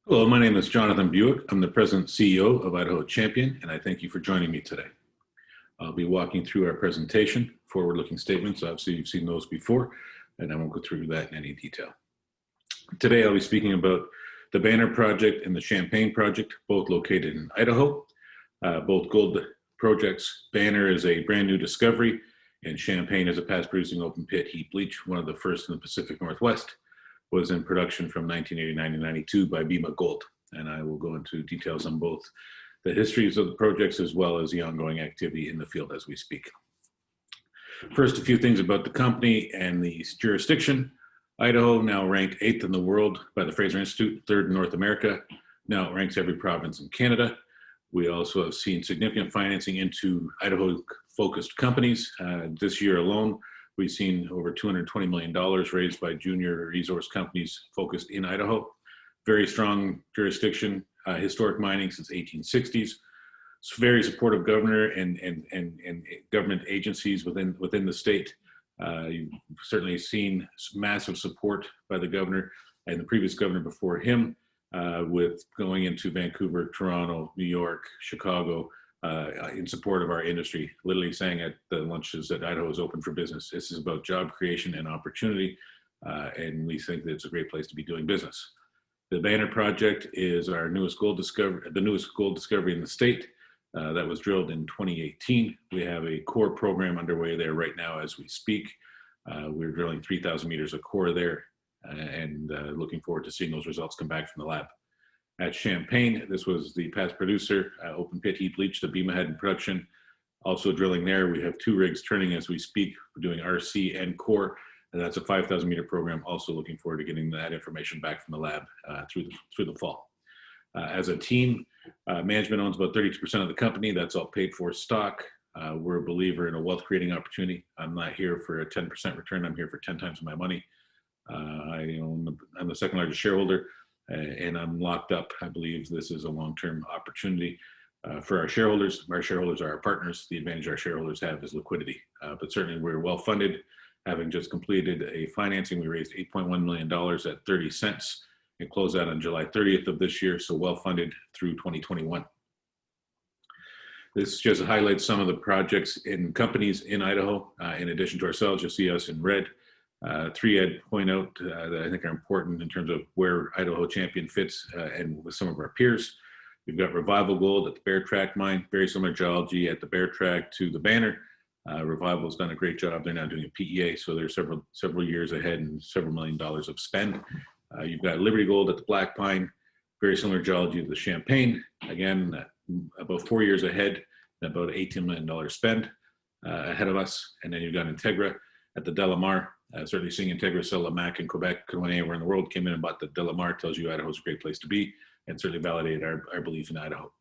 Hello, my name is Jonathan Buick. I'm the President and CEO of Idaho Champion, and I thank you for joining me today. I'll be walking through our presentation, forward-looking statements. Obviously, you've seen those before, and I won't go through that in any detail. Today, I'll be speaking about the Banner Project and the Champagne Project, both located in Idaho. Both gold projects. Banner is a brand new discovery, and Champagne is a past-producing open pit heap leach, one of the first in the Pacific Northwest. Was in production from 1989 to 92 by Bema Gold. And I will go into details on both the histories of the projects as well as the ongoing activity in the field as we speak. First, a few things about the company and the jurisdiction. Idaho, now ranked 8th in the world by the Fraser Institute, 3rd in North America. Now it ranks every province in Canada. We also have seen significant financing into Idaho-focused companies. This year alone, we've seen over $220 million raised by junior resource companies focused in Idaho. Very strong jurisdiction, historic mining since 1860s. It's very supportive governor and government agencies within the state. You've certainly seen massive support by the governor and the previous governor before him with going into Vancouver, Toronto, New York, Chicago, in support of our industry, literally saying at the lunches that Idaho is open for business. This is about job creation and opportunity, and we think that it's a great place to be doing business. The Banner Project is our newest gold discovery, the newest gold discovery in the state that was drilled in 2018. We have a core program underway there right now as we speak. We're drilling 3,000 meters of core there and looking forward to seeing those results come back from the lab. At Champagne, this was the past producer, open pit heap leach that Bema had in production. Also drilling there, we have 2 rigs turning as we speak. We're doing RC and core, and that's a 5,000 meter program. Also looking forward to getting that information back from the lab through the fall. As a team, management owns about 32% of the company. That's all paid for stock. We're a believer in a wealth creating opportunity. I'm not here for a 10% return. I'm here for 10 times my money. I'm the second largest shareholder. And I'm locked up. I believe this is a long-term opportunity for our shareholders. Our shareholders are our partners. The advantage our shareholders have is liquidity. But certainly we're well funded. Having just completed a financing, we raised $8.1 million at 30 cents and closed out on July 30th of this year. So well funded through 2021. This just highlights some of the projects in companies in Idaho. In addition to ourselves, you'll see us in red. 3 I'd point out that I think are important in terms of where Idaho Champion fits and with some of our peers. We've got Revival Gold at the Bear Track mine, very similar geology at the Bear Track to the Banner. Revival's done a great job. They're now doing a PEA, so they're several years ahead and several $1 million of spend. You've got Liberty Gold at the Black Pine, very similar geology to the Champagne. Again, about 4 years ahead, about $18 million spend ahead of us. And then you've got Integra at the Delamar. Certainly seeing Integra sell Lamaque in Quebec, could win anywhere in the world, came in and bought the Delamar, tells you Idaho's a great place to be, and certainly validated our belief in Idaho.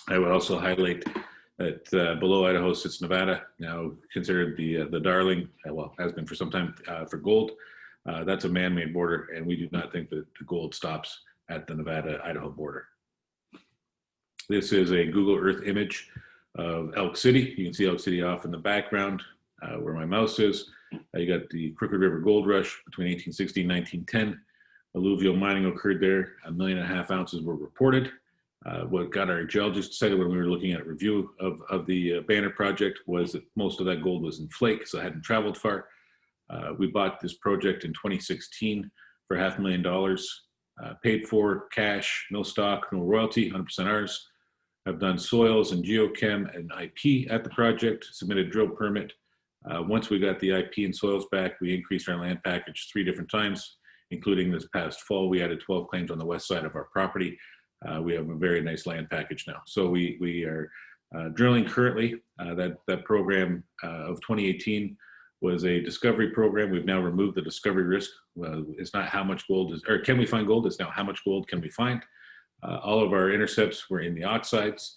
I would also highlight that below Idaho sits Nevada, now considered the darling, well, has been for some time for gold. That's a man-made border, and we do not think that the gold stops at the Nevada-Idaho border. This is a Google Earth image of Elk City. You can see Elk City off in the background where my mouse is. You got the Crooked River Gold Rush between 1860 and 1910. Alluvial mining occurred there. 1.5 million ounces were reported. What got our geologists excited when we were looking at a review of the Banner Project was that most of that gold was in flake, so it hadn't traveled far. We bought this project in 2016 for $500,000. Paid for cash, no stock, no royalty, 100% ours. I've done soils and geochem and IP at the project, submitted drill permit. Once we got the IP and soils back, we increased our land package 3 different times, including this past fall. We added 12 claims on the west side of our property. We have a very nice land package now. So we are drilling currently. That program of 2018 was a discovery program. We've now removed the discovery risk. It's not how much gold is, or can we find gold? It's now how much gold can we find? All of our intercepts were in the oxides,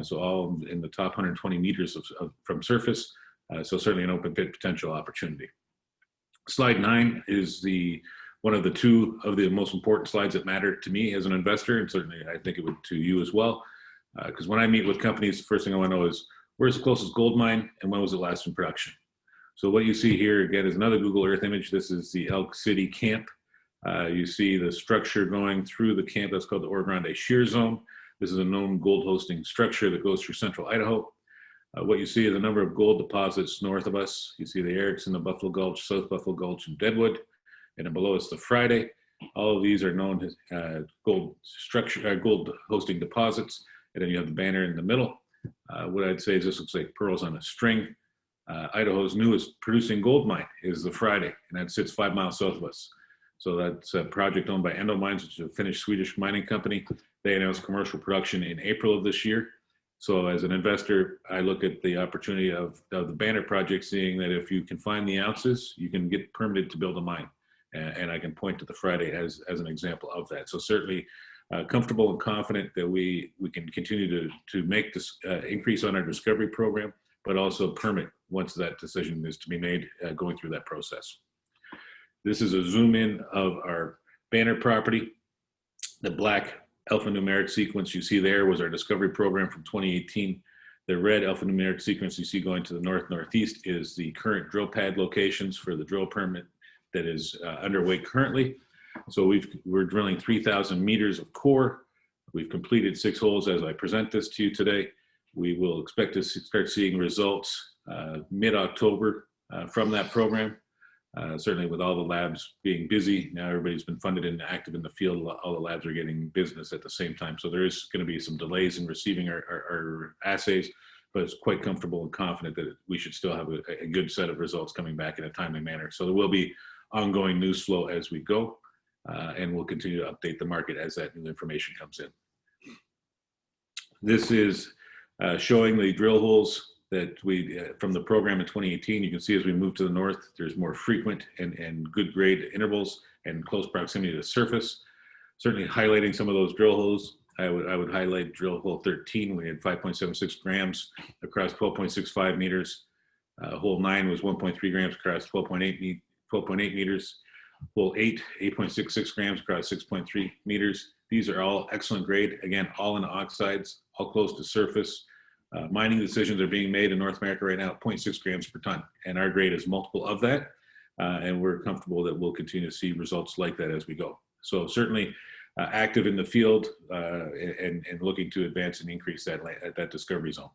so all in the top 120 meters from surface. So certainly an open pit potential opportunity. Slide 9 is one of the 2 of the most important slides that matter to me as an investor, and certainly I think it would to you as well. Because when I meet with companies, the first thing I want to know is, where's the closest gold mine and when was it last in production? So what you see here again is another Google Earth image. This is the Elk City camp You see the structure going through the camp. That's called the Oro Grande Shear Zone. This is a known gold hosting structure that goes through central Idaho. What you see is a number of gold deposits north of us. You see the Erickson, the Buffalo Gulch, South Buffalo Gulch, and Deadwood. And then below us, the Friday. All of these are known as gold hosting deposits. And then you have the Banner in the middle. What I'd say is this looks like pearls on a string. Idaho's newest producing gold mine is the Friday, and that sits 5 miles south of us. So that's a project owned by Endo Mines, which is a Finnish Swedish mining company. They announced commercial production in April of this year. So as an investor, I look at the opportunity of the Banner project, seeing that if you can find the ounces, you can get permitted to build a mine. And I can point to the Friday as an example of that. So certainly comfortable and confident that we can continue to make this increase on our discovery program, but also permit once that decision is to be made going through that process. This is a zoom in of our Banner property. The black alphanumeric sequence you see there was our discovery program from 2018. The red alphanumeric sequence you see going to the north-northeast is the current drill pad locations for the drill permit that is underway currently. So we're drilling 3,000 meters of core. We've completed 6 holes as I present this to you today. We will expect to start seeing results mid-October from that program. Certainly with all the labs being busy, now everybody's been funded and active in the field, all the labs are getting business at the same time. So there is going to be some delays in receiving our assays, but it's quite comfortable and confident that we should still have a good set of results coming back in a timely manner. So there will be ongoing news flow as we go, and we'll continue to update the market as that new information comes in. This is showing the drill holes that we, from the program in 2018, you can see as we move to the north, there's more frequent and good grade intervals and close proximity to the surface. Certainly highlighting some of those drill holes, I would highlight drill hole 13. We had 5.76 grams across 12.65 meters. Hole 9 was 1.3 grams across 12.8 meters. Hole 8, 8.66 grams across 6.3 meters. These are all excellent grade. Again, all in oxides, all close to surface. Mining decisions are being made in North America right now at 0.6 grams per ton, and our grade is multiple of that, and we're comfortable that we'll continue to see results like that as we go. So certainly active in the field and looking to advance and increase that discovery zone.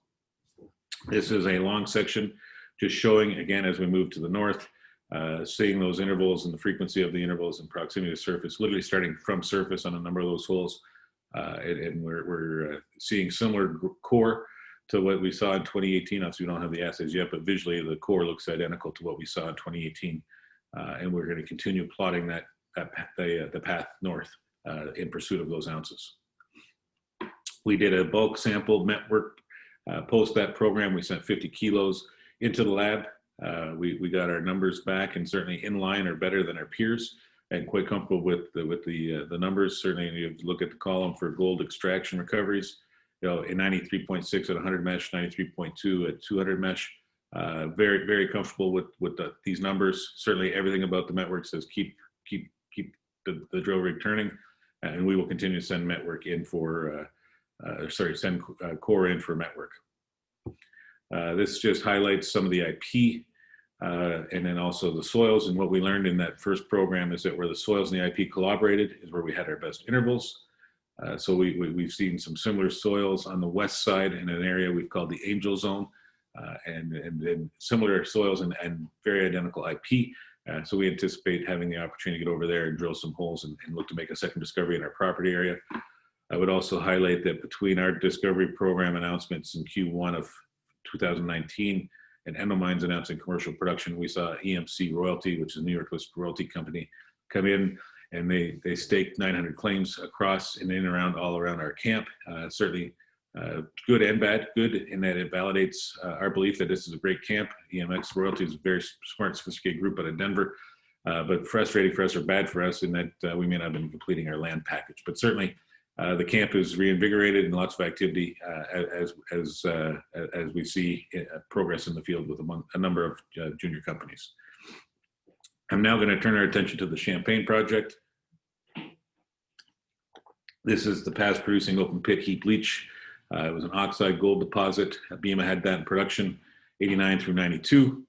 This is a long section just showing, again, as we move to the north, seeing those intervals and the frequency of the intervals and proximity to surface, literally starting from surface on a number of those holes, and we're seeing similar core to what we saw in 2018. Obviously, we don't have the assays yet, but visually the core looks identical to what we saw in 2018. And we're going to continue plotting the path north in pursuit of those ounces. We did a bulk sample met work post that program. We sent 50 kilos into the lab. We got our numbers back and certainly in line or better than our peers, and quite comfortable with the numbers. Certainly, you look at the column for gold extraction recoveries. You know, in 93.6 at 100 mesh, 93.2 at 200 mesh. Very, very comfortable with these numbers. Certainly everything about the network says keep the drill rig turning, and we will continue to send network in for, send core in for network. This just highlights some of the IP and then also the soils. And what we learned in that first program is that where the soils and the IP collaborated is where we had our best intervals. So we've seen some similar soils on the west side in an area we've called the Angel Zone, and similar soils and very identical IP. So we anticipate having the opportunity to get over there and drill some holes and look to make a second discovery in our property area. I would also highlight that between our discovery program announcements in Q1 of 2019 and Endo Mines announcing commercial production, we saw EMC Royalty, which is a New York listed royalty company, come in, and they staked 900 claims across and in and around all around our camp. Certainly good and bad. Good in that it validates our belief that this is a great camp. EMX Royalty is a very smart, sophisticated group out of Denver, but frustrating for us or bad for us in that we may not have been completing our land package. But certainly the camp is reinvigorated and lots of activity as we see progress in the field with a number of junior companies. I'm now going to turn our attention to the Champagne project. This is the past producing open pit heap leach. It was an oxide gold deposit. Bema had that in production 89 through 92.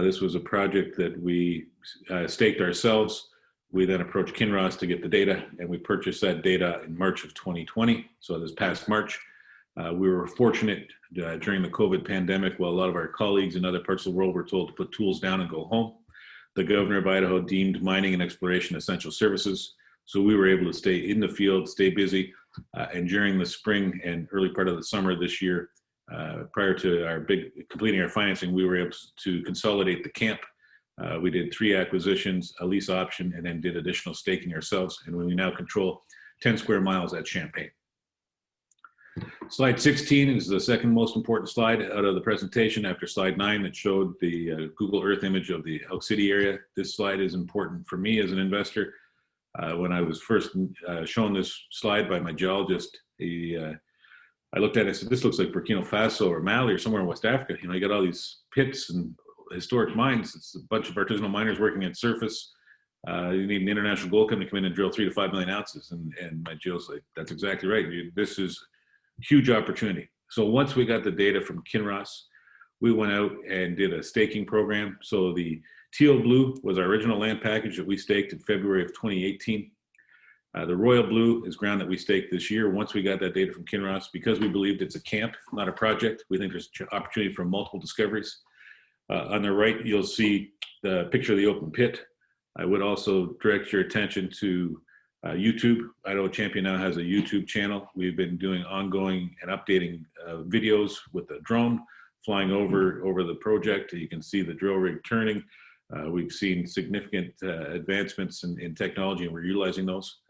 This was a project that we staked ourselves. We then approached Kinross to get the data, and we purchased that data in March of 2020. So this past March, we were fortunate during the COVID pandemic, while a lot of our colleagues in other parts of the world were told to put tools down and go home. The governor of Idaho deemed mining and exploration essential services. So we were able to stay in the field, stay busy. And during the spring and early part of the summer this year, prior to our completing our financing, we were able to consolidate the camp. We did 3 acquisitions, a lease option, and then did additional staking ourselves. And we now control 10 square miles at Champagne. Slide 16 is the second most important slide out of the presentation after slide 9 that showed the Google Earth image of the Elk City area. This slide is important for me as an investor. When I was first shown this slide by my geologist, I looked at it and said, this looks like Burkina Faso or Mali or somewhere in West Africa. You know, you got all these pits and historic mines. It's a bunch of artisanal miners working at surface. You need an international gold company to come in and drill 3 to 5 million ounces. And my geo's like, that's exactly right. This is huge opportunity. So once we got the data from Kinross, we went out and did a staking program. So the teal blue was our original land package that we staked in February of 2018. The royal blue is ground that we staked this year. Once we got that data from Kinross, because we believed it's a camp, not a project, we think there's opportunity for multiple discoveries. On the right, you'll see the picture of the open pit. I would also direct your attention to YouTube. Idaho Champion now has a YouTube channel. We've been doing ongoing and updating videos with the drone flying over the project. You can see the drill rig turning. We've seen significant advancements in technology, and we're utilizing those.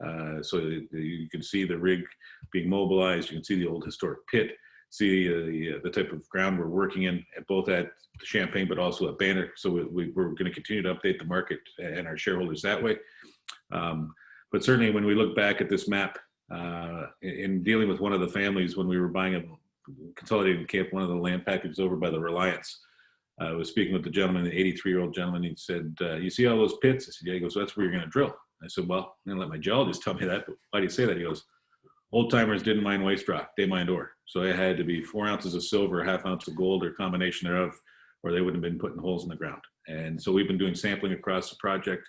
So you can see the rig being mobilized. You can see the old historic pit, see the type of ground we're working in, both at Champagne, but also at Banner. So we're going to continue to update the market and our shareholders that way. But certainly when we look back at this map, in dealing with one of the families when we were buying a consolidated camp, one of the land packages over by the Reliance, I was speaking with the gentleman, the 83-year-old gentleman. He said, you see all those pits? I said, yeah. He goes, that's where you're going to drill. I said, well, I'm going to let my geologist tell me that. But why do you say that? He goes, old timers didn't mine waste rock. They mined ore. So it had to be 4 ounces of silver, a half ounce of gold, or a combination thereof, or they wouldn't have been putting holes in the ground. And so we've been doing sampling across the project.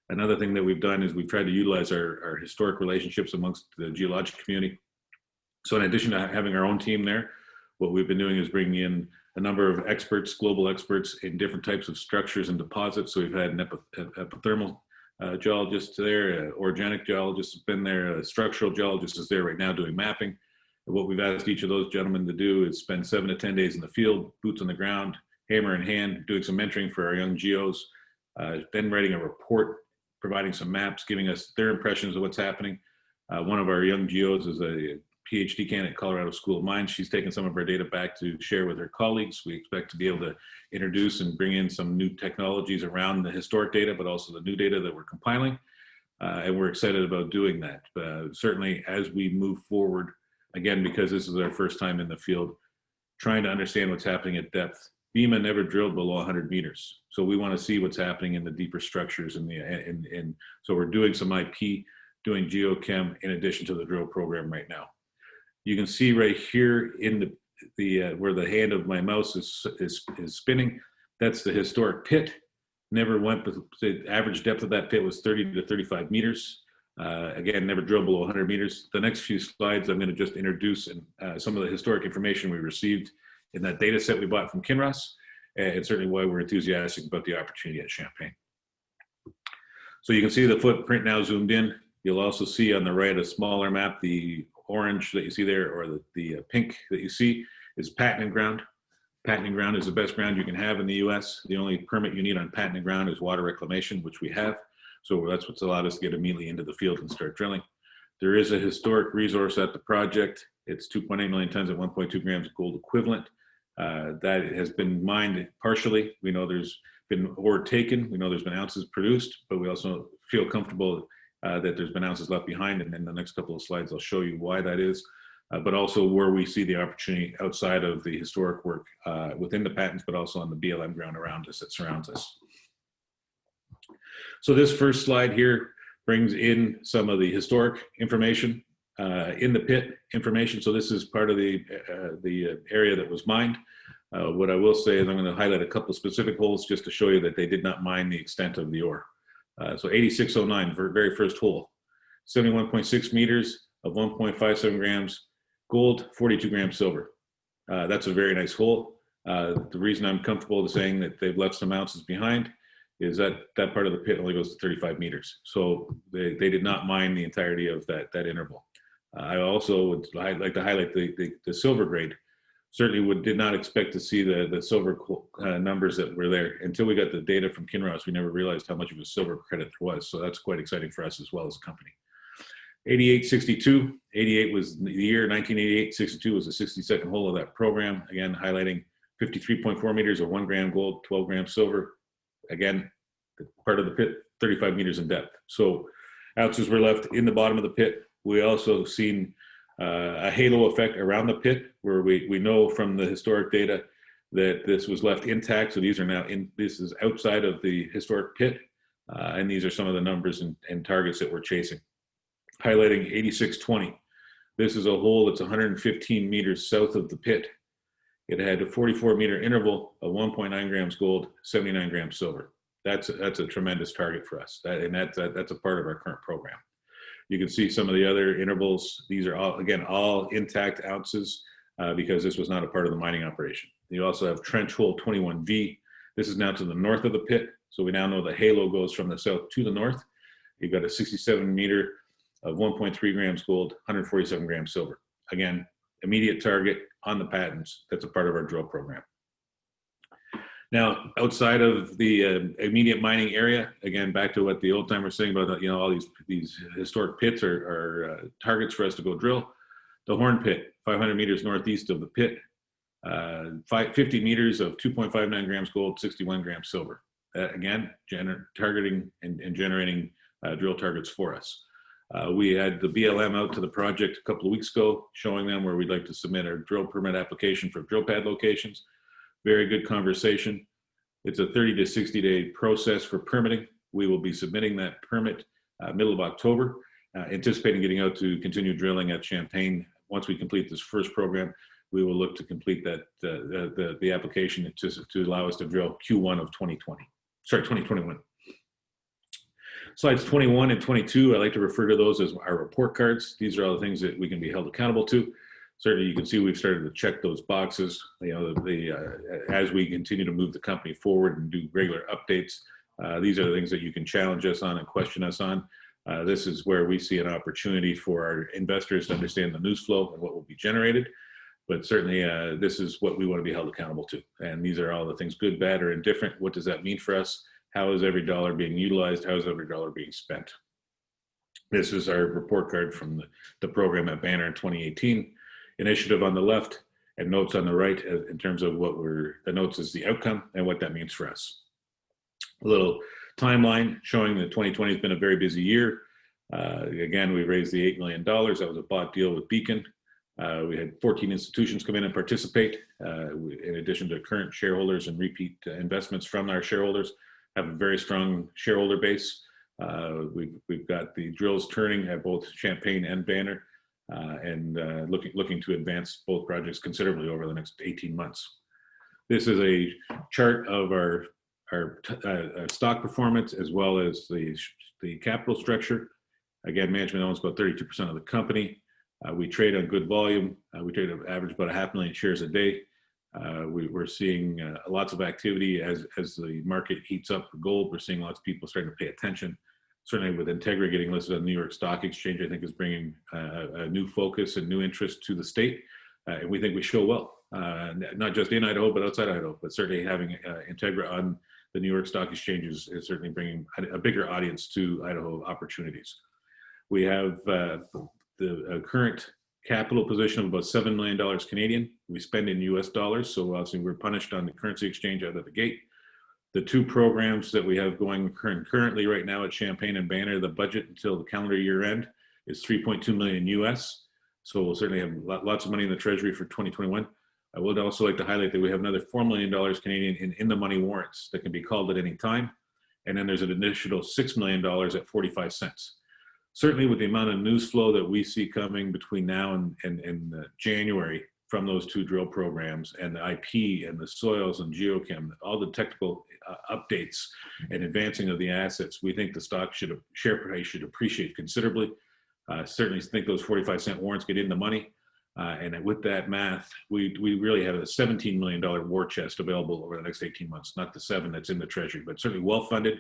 Another thing that we've done is we've tried to utilize our historic relationships amongst the geologic community. So in addition to having our own team there, what we've been doing is bringing in a number of experts, global experts in different types of structures and deposits. So we've had an epithermal geologist there, orogenic geologist has been there, a structural geologist is there right now doing mapping. And what we've asked each of those gentlemen to do is spend 7 to 10 days in the field, boots on the ground, hammer in hand, doing some mentoring for our young geos, then writing a report, providing some maps, giving us their impressions of what's happening. One of our young geos is a PhD candidate at Colorado School of Mines. She's taken some of our data back to share with her colleagues. We expect to be able to introduce and bring in some new technologies around the historic data, but also the new data that we're compiling. And we're excited about doing that. Certainly as we move forward, again, because this is our first time in the field, trying to understand what's happening at depth. Bema never drilled below 100 meters. So we want to see what's happening in the deeper structures. So we're doing some IP, doing geochem in addition to the drill program right now. You can see right here in the where the hand of my mouse is spinning. That's the historic pit. Never went, but the average depth of that pit was 30 to 35 meters. Again, never drilled below 100 meters. The next few slides, I'm going to just introduce some of the historic information we received in that data set we bought from Kinross, and certainly why we're enthusiastic about the opportunity at Champagne. So you can see the footprint now zoomed in. You'll also see on the right a smaller map. The orange that you see there, or the pink that you see, is patented ground. Patented ground is the best ground you can have in the US. The only permit you need on patented ground is water reclamation, which we have. So that's what's allowed us to get immediately into the field and start drilling. There is a historic resource at the project. It's 2.8 million tons at 1.2 grams of gold equivalent. That has been mined partially. We know there's been ore taken. We know there's been ounces produced, but we also feel comfortable that there's been ounces left behind. And in the next couple of slides, I'll show you why that is, but also where we see the opportunity outside of the historic work within the patents, but also on the BLM ground around us that surrounds us. So this first slide here brings in some of the historic information in the pit information. So this is part of the area that was mined. What I will say is I'm going to highlight a couple of specific holes just to show you that they did not mine the extent of the ore. So 8609, very first hole. 71.6 meters of 1.57 grams gold, 42 grams silver. That's a very nice hole. The reason I'm comfortable saying that they've left some ounces behind is that that part of the pit only goes to 35 meters. So they did not mine the entirety of that interval. I also would like to highlight the silver grade. Certainly did not expect to see the silver numbers that were there. Until we got the data from Kinross, we never realized how much of a silver credit there was. So that's quite exciting for us as well as a company. 8862, 88 was the year, 1988, 62 was the 62nd hole of that program. Again, highlighting 53.4 meters of 1 gram gold, 12 grams silver. Again, part of the pit, 35 meters in depth. So ounces were left in the bottom of the pit. We also seen a halo effect around the pit, where we know from the historic data that this was left intact. So these are now this is outside of the historic pit, and these are some of the numbers and targets that we're chasing. Highlighting 8620. This is a hole that's 115 meters south of the pit. It had a 44-meter interval of 1.9 grams gold, 79 grams silver. That's a tremendous target for us, that's a part of our current program. You can see some of the other intervals. These are all intact ounces because this was not a part of the mining operation. You also have trench hole 21V. This is now to the north of the pit. So we now know the halo goes from the south to the north. You've got a 67-meter of 1.3 grams gold, 147 grams silver. Again, immediate target on the patents. That's a part of our drill program. Now, outside of the immediate mining area, again, back to what the old timer was saying about, all these historic pits are targets for us to go drill. The Horn Pit, 500 meters northeast of the pit, 50 meters of 2.59 grams gold, 61 grams silver. Again, targeting and generating drill targets for us. We had the BLM out to the project a couple of weeks ago, showing them where we'd like to submit our drill permit application for drill pad locations. Very good conversation. It's a 30 to 60 day process for permitting. We will be submitting that permit middle of October, anticipating getting out to continue drilling at Champagne. Once we complete this first program, we will look to complete that the application to allow us to drill Q1 of 2021. Slides 21 and 22, I like to refer to those as our report cards. These are all the things that we can be held accountable to. Certainly, you can see we've started to check those boxes. As we continue to move the company forward and do regular updates, these are the things that you can challenge us on and question us on. This is where we see an opportunity for our investors to understand the news flow and what will be generated. But certainly, this is what we want to be held accountable to. And these are all the things, good, bad, or indifferent. What does that mean for us? How is every dollar being utilized? How is every dollar being spent? This is our report card from the program at Banner in 2018. Initiative on the left and notes on the right in terms of the notes is the outcome and what that means for us. A little timeline showing that 2020 has been a very busy year. Again, we raised the $8 million. That was a bought deal with Beacon. We had 14 institutions come in and participate. In addition to current shareholders and repeat investments from our shareholders, have a very strong shareholder base. We've got the drills turning at both Champagne and Banner. And looking to advance both projects considerably over the next 18 months. This is a chart of our stock performance as well as the capital structure. Again, management owns about 32% of the company. We trade on good volume. We trade on average about 500,000 shares a day. We're seeing lots of activity as the market heats up for gold. We're seeing lots of people starting to pay attention. Certainly with Integra getting listed on the New York Stock Exchange, I think is bringing a new focus and new interest to the state. And we think we show well, not just in Idaho, but outside Idaho. But certainly having Integra on the New York Stock Exchange is certainly bringing a bigger audience to Idaho opportunities. We have the current capital position of about $7 million Canadian. We spend in US dollars, so obviously we're punished on the currency exchange out of the gate. The two programs that we have going currently right now at Champagne and Banner, the budget until the calendar year end is 3.2 million US. So we'll certainly have lots of money in the treasury for 2021. I would also like to highlight that we have another $4 million Canadian in the money warrants that can be called at any time. And then there's an additional $6 million at 45 cents. Certainly with the amount of news flow that we see coming between now and January, from those 2 drill programs, and the IP and the soils and geochem, all the technical updates and advancing of the assets, we think the share price should appreciate considerably. Certainly think those 45-cent warrants get in the money. And with that math, we really have a $17 million war chest available over the next 18 months, not the 7 that's in the treasury, but certainly well-funded,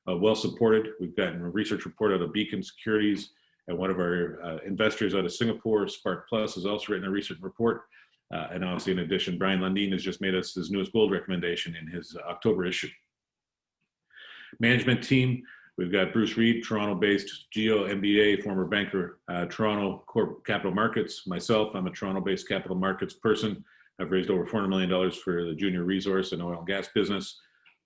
well-supported. We've gotten a research report out of Beacon Securities, and one of our investors out of Singapore, Spark Plus, has also written a recent report. And obviously, in addition, Brian Lundin has just made us his newest gold recommendation in his October issue. Management team, we've got Bruce Reed, Toronto-based Geo MBA, former banker, Toronto Capital Markets. Myself, I'm a Toronto-based capital markets person. I've raised over $400 million for the junior resource and oil and gas business.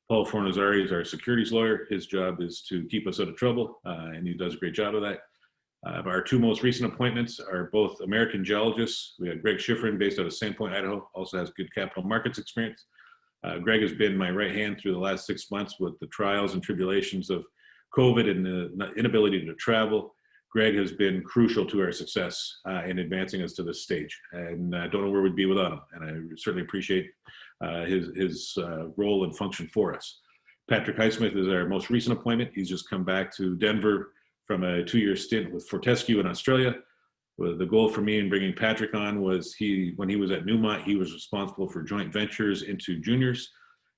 Paul Fornazzari is our securities lawyer. His job is to keep us out of trouble, and he does a great job of that. Our 2 most recent appointments are both American geologists. We have Greg Schifrin, based out of Sandpoint, Idaho, also has good capital markets experience. Greg has been my right hand through the last 6 months with the trials and tribulations of COVID and the inability to travel. Greg has been crucial to our success in advancing us to this stage, and I don't know where we'd be without him, and I certainly appreciate his role and function for us. Patrick Highsmith is our most recent appointment. He's just come back to Denver from a 2-year stint with Fortescue in Australia. The goal for me in bringing Patrick on was when he was at Newmont, he was responsible for joint ventures into juniors.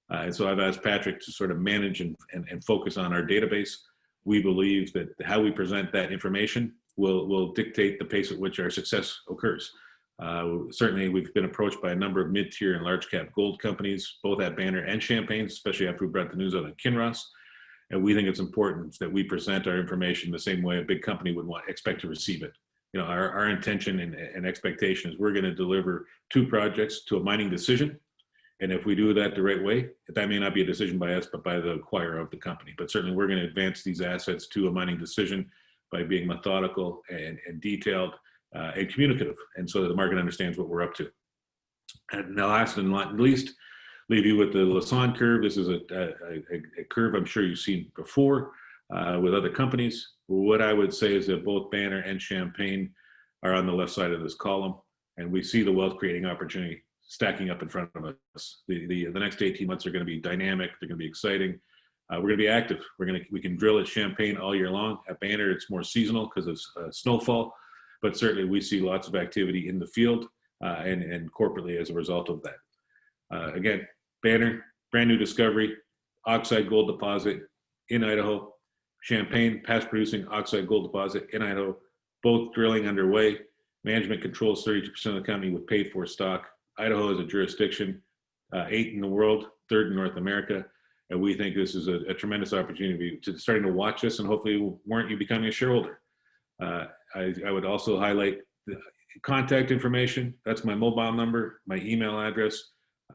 And so I've asked Patrick to sort of manage and focus on our database. We believe that how we present that information will dictate the pace at which our success occurs. Certainly, we've been approached by a number of mid-tier and large-cap gold companies, both at Banner and Champagne, especially after we brought the news out of Kinross. And we think it's important that we present our information the same way a big company would expect to receive it. You know, our intention and expectation is we're going to deliver 2 projects to a mining decision. And if we do that the right way, that may not be a decision by us, but by the acquirer of the company. But certainly we're going to advance these assets to a mining decision by being methodical and detailed and communicative, and so that the market understands what we're up to. And now, last and not least, leave you with the Lassonde curve. This is a curve I'm sure you've seen before with other companies. What I would say is that both Banner and Champagne are on the left side of this column, and we see the wealth creating opportunity stacking up in front of us. The next 18 months are going to be dynamic. They're going to be exciting. We're going to be active. We can drill at Champagne all year long. At Banner, it's more seasonal because of snowfall, but certainly we see lots of activity in the field and corporately as a result of that. Again, Banner, brand new discovery, oxide gold deposit in Idaho. Champagne, past producing oxide gold deposit in Idaho, both drilling underway. Management controls 32% of the company with paid for stock. Idaho is a jurisdiction, 8th in the world, 3rd in North America. And we think this is a tremendous opportunity to starting to watch this and hopefully warrant you becoming a shareholder. I would also highlight the contact information. That's my mobile number, my email address.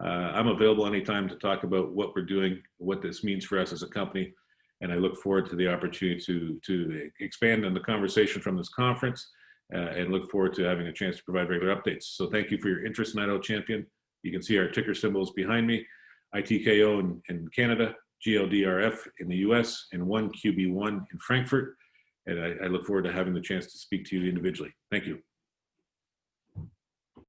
I'm available anytime to talk about what we're doing, what this means for us as a company. And I look forward to the opportunity to expand on the conversation from this conference and look forward to having a chance to provide regular updates. So thank you for your interest in Idaho Champion. You can see our ticker symbols behind me, ITKO in Canada, GLDRF in the US, and 1QB1 in Frankfurt. And I look forward to having the chance to speak to you individually. Thank you.